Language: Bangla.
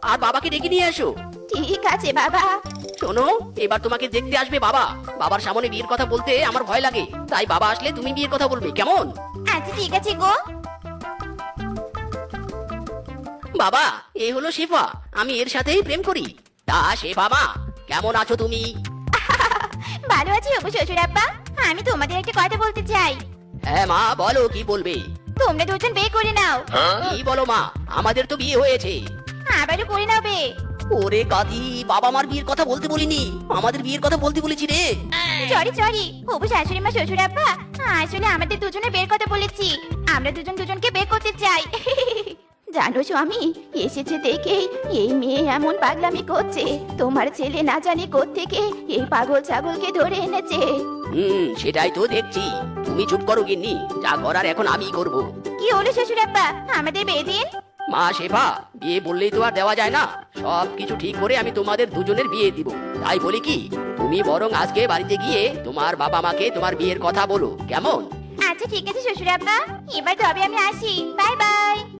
আর বাবাকে ডেকে নিয়ে এসো। ঠিক আছে বাবা। শোনো, এবার তোমাকে দেখতে আসবে বাবা। বাবার সামনে বিয়ের কথা বলতে আমার ভয় লাগে, তাই বাবা আসলে তুমি বিয়ের কথা বলবে, কেমন? আচ্ছা ঠিক আছে গো। বাবা, এই হলো শেফা, আমি এর সাথেই প্রেম করি। তা শেফা মা, কেমন আছো তুমি? ভালো আছি হবু শ্বশুর আব্বা। আমি তোমাদের একটা কথা বলতে চাই। হ্যাঁ মা, বলো কি বলবে। তোমরা দুজন বিয়ে করে নাও। কি বলো মা, আমাদের তো বিয়ে হয়েছে। আবারও করে নাও বে। ওরে কাদি, বাবা মার বিয়ের কথা বলতে বলিনি, আমাদের বিয়ের কথা বলতে বলেছি রে। সরি সরি হবু শাশুড়ি মা শ্বশুর আব্বা, আসলে আমাদের দুজনের বের কথা বলেছি। আমরা দুজন দুজনকে বের করতে চাই। জানো স্বামী, এসেছে দেখেই এই মেয়ে এমন পাগলামি করছে। তোমার ছেলে না জানি কোত্থেকে এই পাগল ছাগলকে ধরে এনেছে। সেটাই তো দেখছি। তুমি চুপ করো গিন্নি, যা করার এখন আমিই করব। কি হলো শ্বশুর আব্বা, আমাদের বিয়ে দিন। মা শেফা, বিয়ে বললেই তো আর দেওয়া যায় না। সব কিছু ঠিক করে আমি তোমাদের দুজনের বিয়ে দিব। তাই বলি কি, তুমি বরং আজকে বাড়িতে গিয়ে তোমার বাবা মাকে তোমার বিয়ের কথা বলো, কেমন? আচ্ছা ঠিক আছে শ্বশুর আব্বা, এবার তবে আমি আসি। Bye bye.